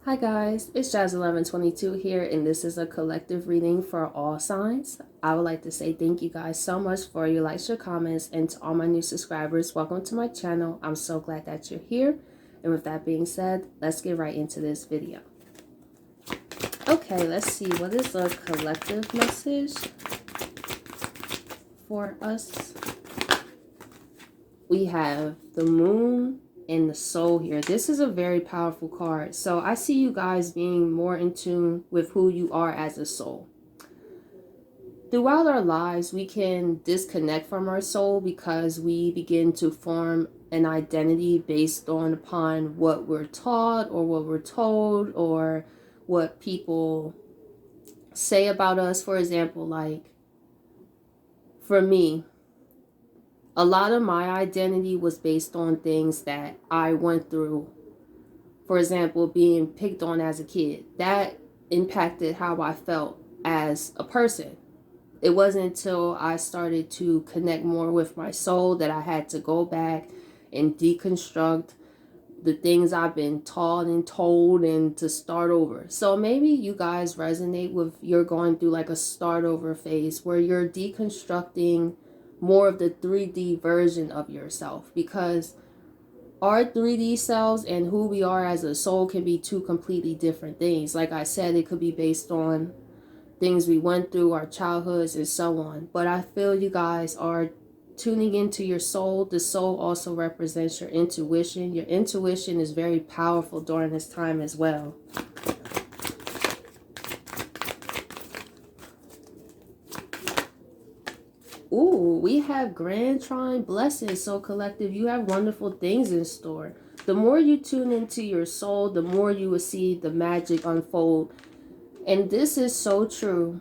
Hi guys, it's Jazz1122 here, and this is a collective reading for all signs. I would like to say thank you guys so much for your likes, your comments, and to all my new subscribers, welcome to my channel. I'm so glad that you're here. And with that being said, let's get right into this video. Okay, let's see, what is the collective message for us? We have the moon and the soul here. This is a very powerful card. So I see you guys being more in tune with who you are as a soul. Throughout our lives, we can disconnect from our soul because we begin to form an identity based upon what we're taught or what we're told or what people say about us. For example, like for me, a lot of my identity was based on things that I went through. For example, being picked on as a kid. That impacted how I felt as a person. It wasn't until I started to connect more with my soul that I had to go back and deconstruct the things I've been taught and told and to start over. So maybe you guys resonate with you're going through like a start over phase where you're deconstructing more of the 3D version of yourself, because our 3D selves and who we are as a soul can be two completely different things. Like I said, it could be based on things we went through, our childhoods, and so on. But I feel you guys are tuning into your soul. The soul also represents your intuition. Your intuition is very powerful during this time as well. Ooh, we have grand trine blessings. So collective, you have wonderful things in store. The more you tune into your soul, the more you will see the magic unfold. And this is so true.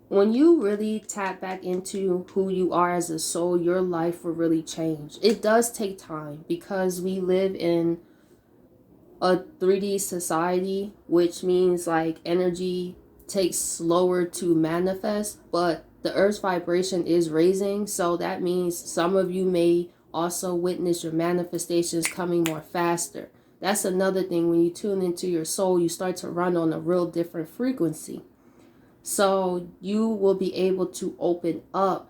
When you really tap back into who you are as a soul, your life will really change. It does take time because we live in a 3D society, which means like energy takes slower to manifest, but the earth's vibration is raising. So that means some of you may also witness your manifestations coming more faster. That's another thing. When you tune into your soul, you start to run on a real different frequency. So you will be able to open up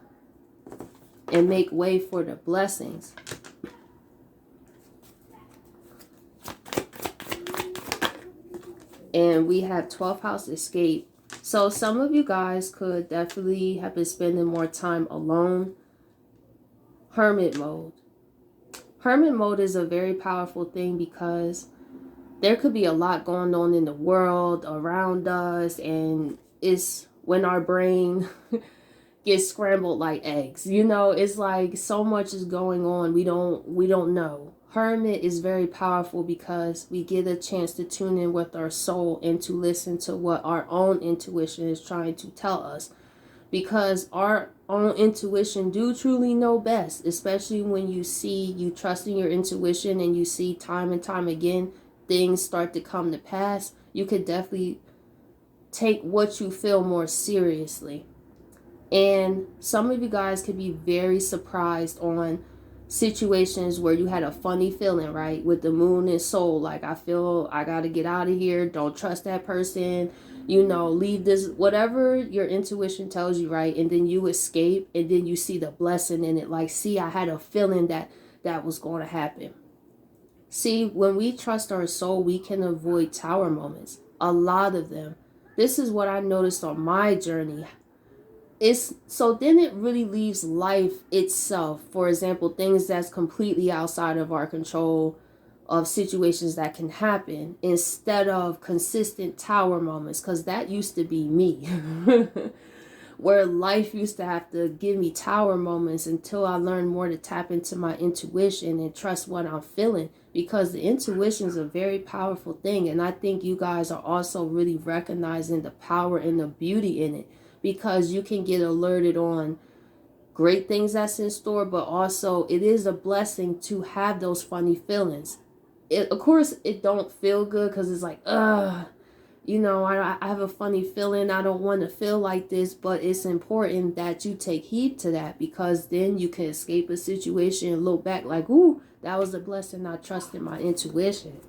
and make way for the blessings. And we have 12th house escape. So some of you guys could definitely have been spending more time alone. Hermit mode. Hermit mode is a very powerful thing because there could be a lot going on in the world around us, and it's when our brain gets scrambled like eggs. You know, it's like so much is going on. We don't know. Hermit is very powerful because we get a chance to tune in with our soul and to listen to what our own intuition is trying to tell us, because our own intuition do truly know best, especially when you trust in your intuition and you see time and time again things start to come to pass. You could definitely take what you feel more seriously. And some of you guys could be very surprised on situations where you had a funny feeling, right? With the moon and soul, like I feel I gotta get out of here, don't trust that person, you know, leave this, whatever your intuition tells you, right? And then you escape, and then you see the blessing in it. Like, see, I had a feeling that that was going to happen. See, when we trust our soul, we can avoid tower moments, a lot of them. This is what I noticed on my journey. So then it really leaves life itself. For example, things that's completely outside of our control, of situations that can happen, instead of consistent tower moments, because that used to be me. Where life used to have to give me tower moments until I learned more to tap into my intuition and trust what I'm feeling, because the intuition is a very powerful thing. And I think you guys are also really recognizing the power and the beauty in it, because you can get alerted on great things that's in store, but also it is a blessing to have those funny feelings. Of course, it don't feel good because it's like, you know, I have a funny feeling. I don't want to feel like this, but it's important that you take heed to that, because then you can escape a situation and look back like, ooh, that was a blessing. I trusted my intuition.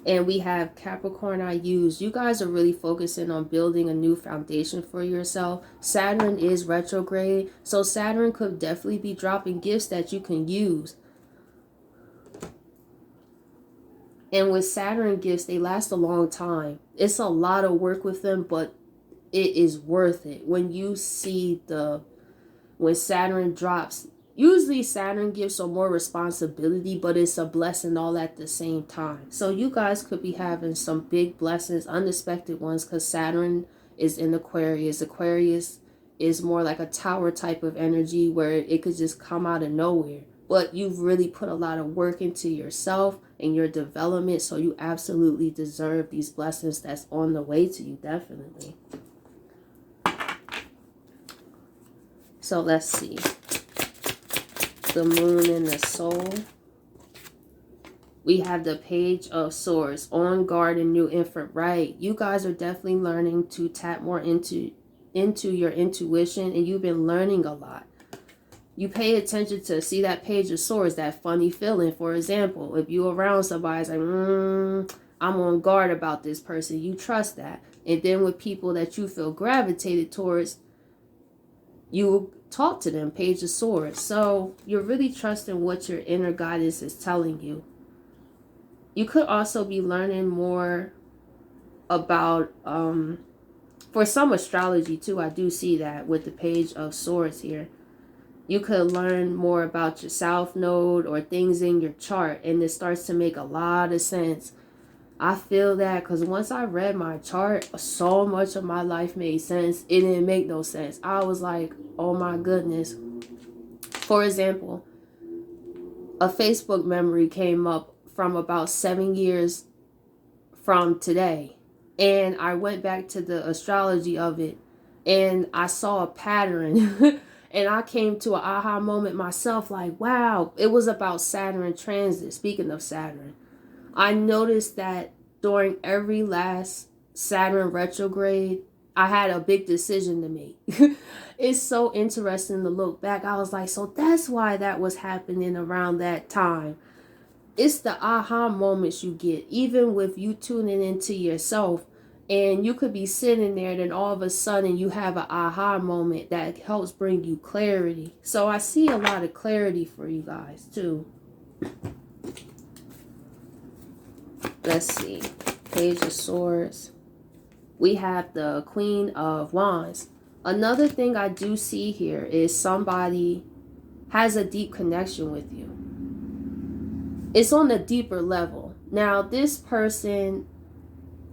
And we have Capricorn I use. You guys are really focusing on building a new foundation for yourself. Saturn is retrograde, so Saturn could definitely be dropping gifts that you can use. And with Saturn gifts, they last a long time. It's a lot of work with them, but it is worth it. When you see when Saturn drops, usually Saturn gives some more responsibility, but it's a blessing all at the same time. So you guys could be having some big blessings, unexpected ones, because Saturn is in Aquarius. Aquarius is more like a tower type of energy where it could just come out of nowhere. But you've really put a lot of work into yourself and your development, so you absolutely deserve these blessings that's on the way to you, definitely. So let's see. The moon and the soul. We have the Page of Swords, on guard and new infant. Right, you guys are definitely learning to tap more into your intuition, and you've been learning a lot. You pay attention to see that Page of Swords, that funny feeling. For example, if you're around somebody, it's like, I'm on guard about this person. You trust that. And then with people that you feel gravitated towards, you talk to them, Page of Swords. So you're really trusting what your inner guidance is telling you. You could also be learning more about, for some astrology too, I do see that with the Page of Swords here. You could learn more about your South Node or things in your chart, and it starts to make a lot of sense. I feel that because once I read my chart, so much of my life made sense. It didn't make no sense. I was like, oh my goodness. For example, a Facebook memory came up from about 7 years from today. And I went back to the astrology of it, and I saw a pattern. And I came to an aha moment myself, like, wow, it was about Saturn transit. Speaking of Saturn, I noticed that during every last Saturn retrograde, I had a big decision to make. It's so interesting to look back. I was like, so that's why that was happening around that time. It's the aha moments you get, even with you tuning into yourself. And you could be sitting there, then all of a sudden you have an aha moment that helps bring you clarity. So I see a lot of clarity for you guys too. Let's see. Page of Swords. We have the Queen of Wands. Another thing I do see here is somebody has a deep connection with you. It's on a deeper level. Now, this person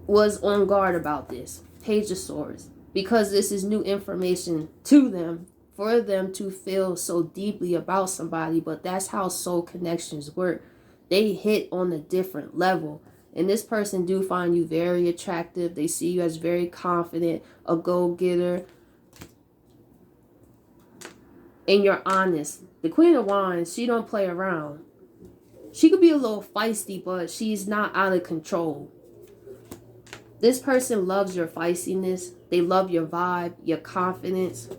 was on guard about this, Page of Swords, because this is new information to them, for them to feel so deeply about somebody. But that's how soul connections work. They hit on a different level, and this person do find you very attractive. They see you as very confident, a go-getter, and you're honest. The Queen of Wands, she don't play around. She could be a little feisty, but she's not out of control. This person loves your feistiness. They love your vibe, your confidence.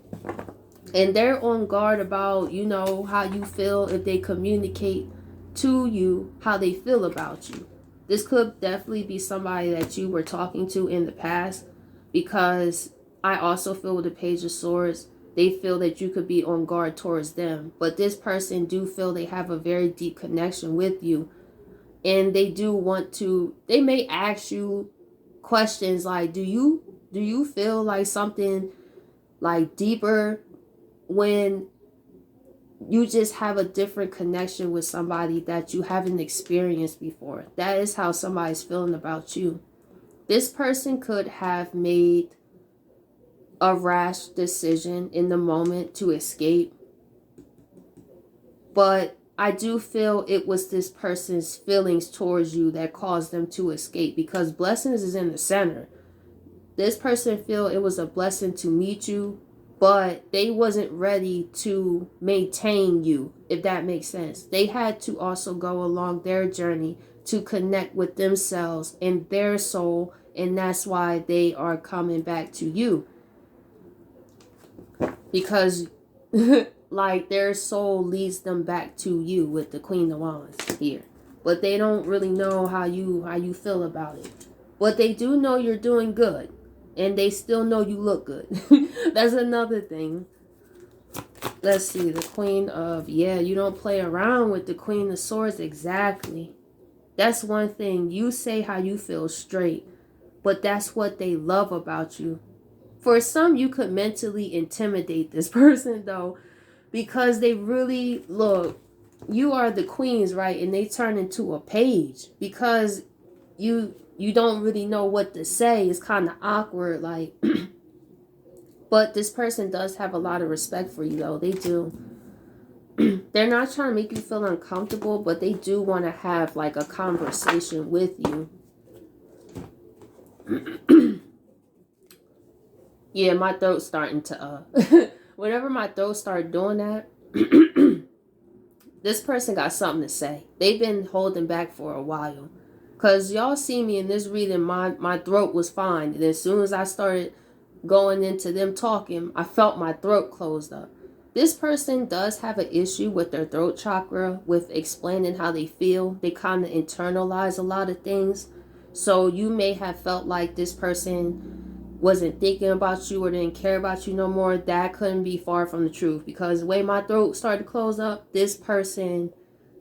And they're on guard about, how you feel if they communicate to you how they feel about you. This could definitely be somebody that you were talking to in the past, because I also feel with the Page of Swords, they feel that you could be on guard towards them. But this person do feel they have a very deep connection with you. And they do want to, they may ask you questions like, do you feel like something like deeper when you just have a different connection with somebody that you haven't experienced before? That is how somebody's feeling about you. This person could have made a rash decision in the moment to escape, but I do feel it was this person's feelings towards you that caused them to escape, because blessings is in the center. This person feel it was a blessing to meet you, but they wasn't ready to maintain you, if that makes sense. They had to also go along their journey to connect with themselves and their soul, and that's why they are coming back to you. Because like their soul leads them back to you with the Queen of Wands here. but they don't really know how you feel about it. But they do know you're doing good, and they still know you look good. That's another thing. Let's see, the Queen of, yeah, you don't play around with the Queen of Swords. Exactly. That's one thing. You say how you feel straight, but that's what they love about you. For some, you could mentally intimidate this person, though, because they really, look, you are the queens, right? And they turn into a page because you don't really know what to say. It's kind of awkward, like, but this person does have a lot of respect for you, though. They do. They're not trying to make you feel uncomfortable, but they do want to have like a conversation with you. Yeah, my throat's starting to whenever my throat starts doing that, this person got something to say. They've been holding back for a while. Cause y'all see me in this reading, my throat was fine. And as soon as I started going into them talking, I felt my throat closed up. This person does have an issue with their throat chakra, with explaining how they feel. They kind of internalize a lot of things. So you may have felt like this person wasn't thinking about you or didn't care about you no more. That couldn't be far from the truth, because the way my throat started to close up, this person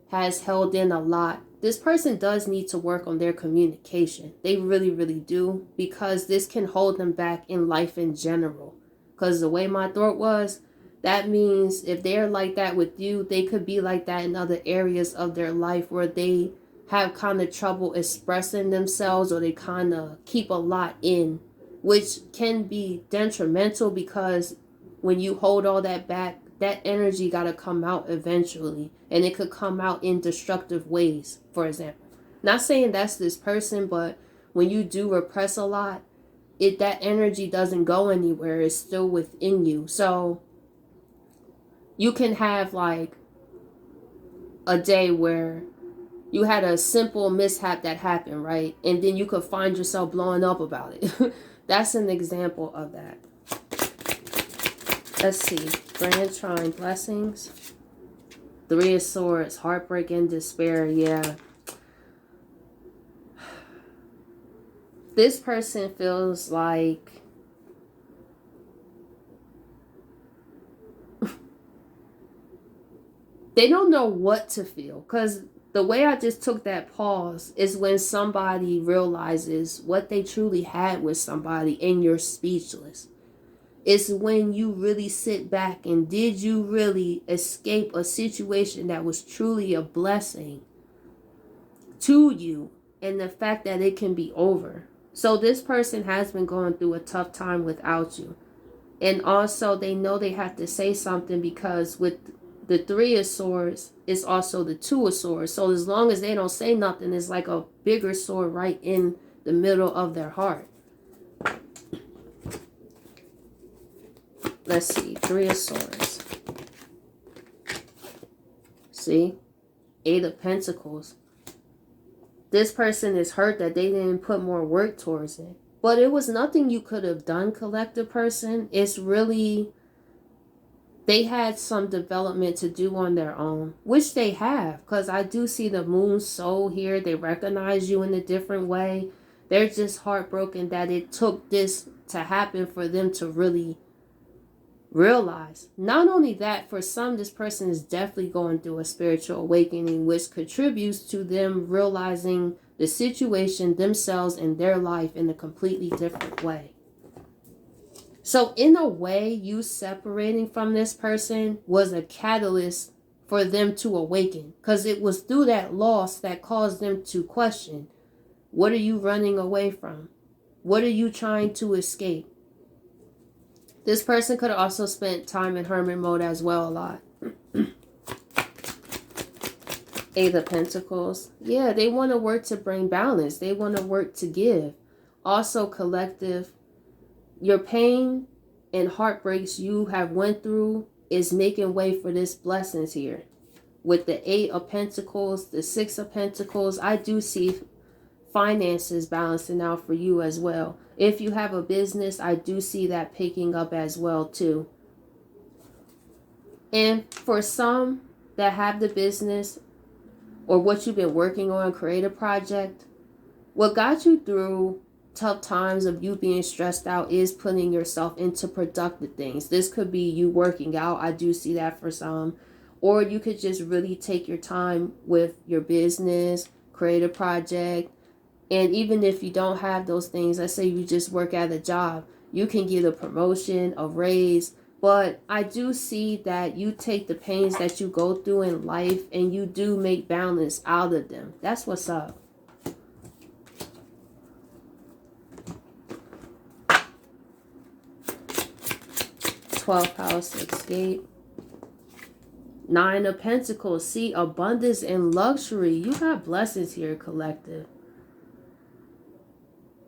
has held in a lot. This person does need to work on their communication. They really, really do, because this can hold them back in life in general. Because the way my throat was, that means if they're like that with you, they could be like that in other areas of their life where they have kind of trouble expressing themselves, or they kind of keep a lot in, which can be detrimental, because when you hold all that back, that energy got to come out eventually, and it could come out in destructive ways. For example, not saying that's this person, but when you do repress a lot, that energy doesn't go anywhere. It's still within you. So you can have like a day where you had a simple mishap that happened, right? And then you could find yourself blowing up about it. That's an example of that. Let's see. Grand Trine, blessings. Three of Swords, heartbreak and despair. Yeah. This person feels like they don't know what to feel, because the way I just took that pause is when somebody realizes what they truly had with somebody and you're speechless. It's when you really sit back and did you really escape a situation that was truly a blessing to you, and the fact that it can be over. So this person has been going through a tough time without you. And also they know they have to say something, because with the Three of Swords, it's also the Two of Swords. So as long as they don't say nothing, it's like a bigger sword right in the middle of their heart. Let's see. Three of Swords. See? Eight of Pentacles. This person is hurt that they didn't put more work towards it. But it was nothing you could have done, collective person. It's really, they had some development to do on their own, which they have, because I do see the moon soul here. They recognize you in a different way. They're just heartbroken that it took this to happen for them to really realize. Not only that, for some, this person is definitely going through a spiritual awakening, which contributes to them realizing the situation, themselves, and their life in a completely different way. So in a way, you separating from this person was a catalyst for them to awaken, because it was through that loss that caused them to question, what are you running away from? What are you trying to escape? This person could have also spent time in hermit mode as well a lot. Eight of Pentacles. Yeah, they want to work to bring balance. They want to work to give. Also, collective, your pain and heartbreaks you have went through is making way for this blessings here. With the Eight of Pentacles, the Six of Pentacles, I do see finances balancing out for you as well. If you have a business, I do see that picking up as well too. And for some that have the business, or what you've been working on, creative project, what got you through tough times of you being stressed out is putting yourself into productive things. This could be you working out. I do see that for some. Or you could just really take your time with your business, creative project. And even if you don't have those things, let's say you just work at a job, you can get a promotion, a raise. But I do see that you take the pains that you go through in life and you do make balance out of them. That's what's up. Twelfth house, escape. Nine of Pentacles. See, abundance and luxury. You got blessings here, collective.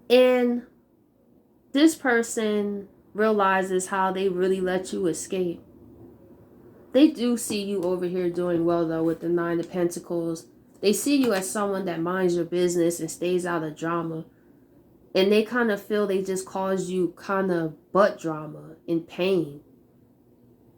And this person realizes how they really let you escape. They do see you over here doing well, though, with the Nine of Pentacles. They see you as someone that minds your business and stays out of drama. And they kind of feel they just caused you kind of butt drama and pain.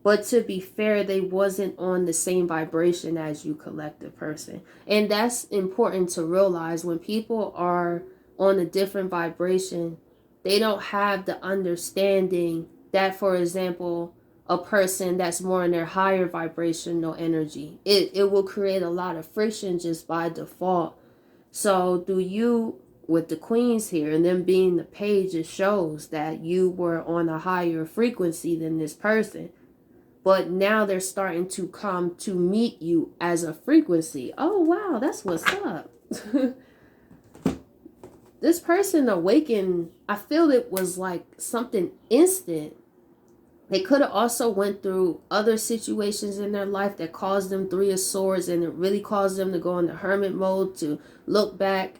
But to be fair, they wasn't on the same vibration as you, collective person. And that's important to realize. When people are on a different vibration, they don't have the understanding that, for example, a person that's more in their higher vibrational energy, it will create a lot of friction just by default. So do you, with the queens here and them being the page, it shows that you were on a higher frequency than this person. But now they're starting to come to meet you as a frequency. Oh, wow, that's what's up. This person awakened, I feel it was like something instant. They could have also went through other situations in their life that caused them Three of Swords, and it really caused them to go into hermit mode, to look back.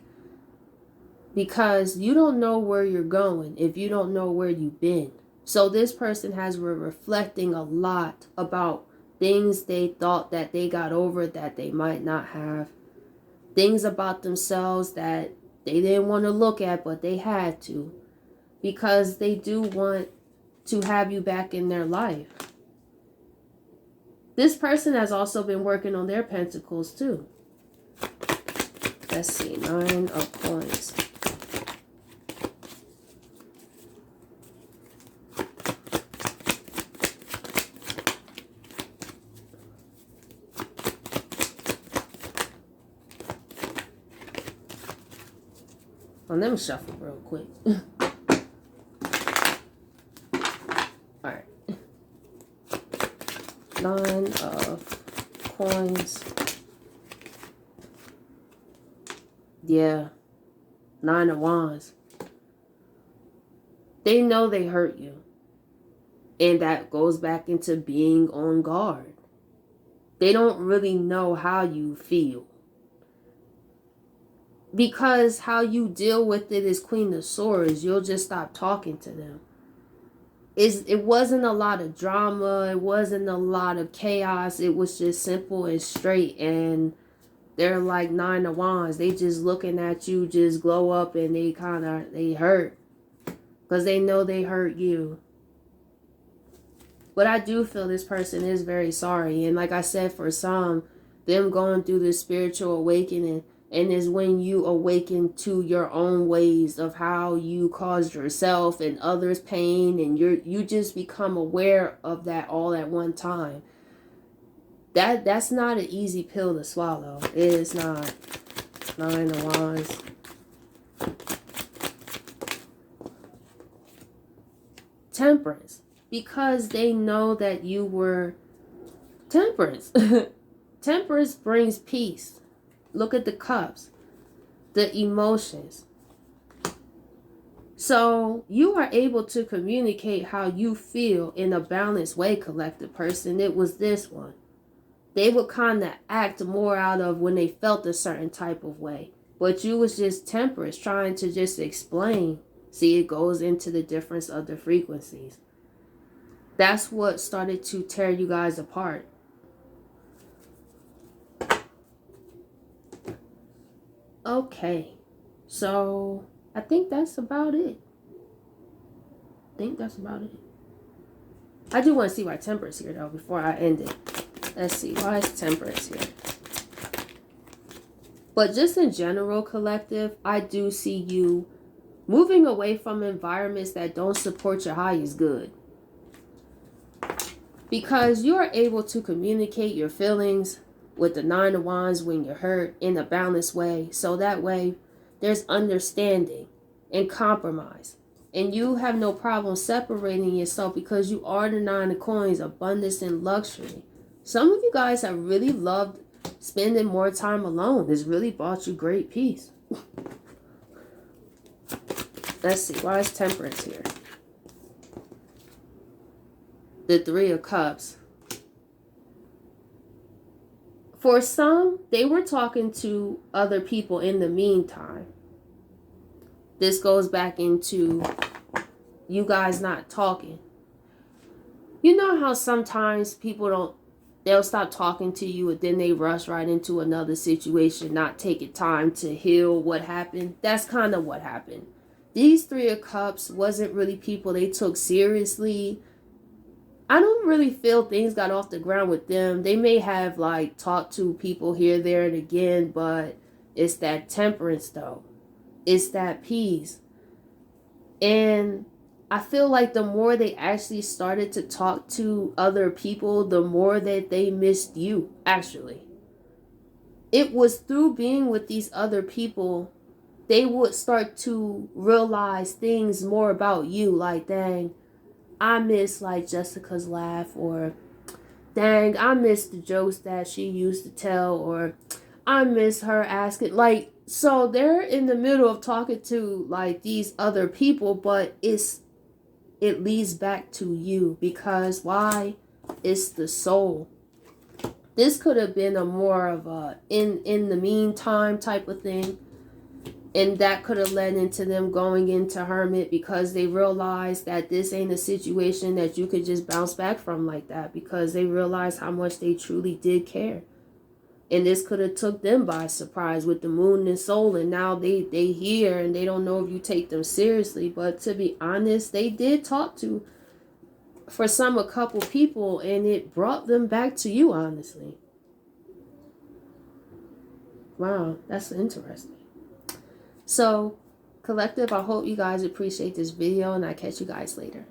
Because you don't know where you're going if you don't know where you've been. So this person has been reflecting a lot about things they thought that they got over that they might not have. Things about themselves that they didn't want to look at, but they had to. Because they do want to have you back in their life. This person has also been working on their pentacles too. Let's see, Nine of Coins. Well, let me shuffle real quick. Alright. Nine of Coins. Yeah. Nine of Wands. They know they hurt you. And that goes back into being on guard. They don't really know how you feel. Because how you deal with it is Queen of Swords. You'll just stop talking to them. It wasn't a lot of drama. It wasn't a lot of chaos. It was just simple and straight. And they're like Nine of Wands. They just looking at you just glow up, and they hurt. Because they know they hurt you. But I do feel this person is very sorry. And like I said, for some, them going through this spiritual awakening, and is when you awaken to your own ways of how you caused yourself and others pain, and you just become aware of that all at one time. That's not an easy pill to swallow. It is not. Nine of Wands. Temperance. Because they know that you were Temperance. Temperance brings peace. Look at the cups, the emotions. So you are able to communicate how you feel in a balanced way, collective person. It was this one. They would kind of act more out of when they felt a certain type of way. But you was just temperance, trying to just explain. See, it goes into the difference of the frequencies. That's what started to tear you guys apart. Okay, so I think that's about it. I do want to see why Temperance here, though, before I end it. Let's see, why is Temperance here? But just in general, collective, I do see you moving away from environments that don't support your highest good. Because you are able to communicate your feelings with the Nine of Wands when you're hurt in a balanced way. So that way there's understanding and compromise. And you have no problem separating yourself because you are the Nine of Coins, abundance and luxury. Some of you guys have really loved spending more time alone. It's really brought you great peace. Let's see, why is Temperance here? The Three of Cups. For some, they were talking to other people in the meantime. This goes back into you guys not talking. You know how sometimes people they'll stop talking to you and then they rush right into another situation, not taking time to heal what happened? That's kind of what happened. These Three of Cups wasn't really people they took seriously. I don't really feel things got off the ground with them. They may have like talked to people here, there, and again, but it's that temperance though. It's that peace. And I feel like the more they actually started to talk to other people, the more that they missed you, actually. It was through being with these other people, they would start to realize things more about you, like, dang, I miss like Jessica's laugh, or dang, I miss the jokes that she used to tell, or I miss her asking, like, so they're in the middle of talking to like these other people, but it leads back to you because why? It's the soul. This could have been a more of a in the meantime type of thing. And that could have led into them going into hermit because they realized that this ain't a situation that you could just bounce back from like that, because they realized how much they truly did care. And this could have took them by surprise with the moon and soul, and now they here and they don't know if you take them seriously. But to be honest, they did talk to, for some, a couple people, and it brought them back to you, honestly. Wow, that's interesting. So, collective, I hope you guys appreciate this video, and I catch you guys later.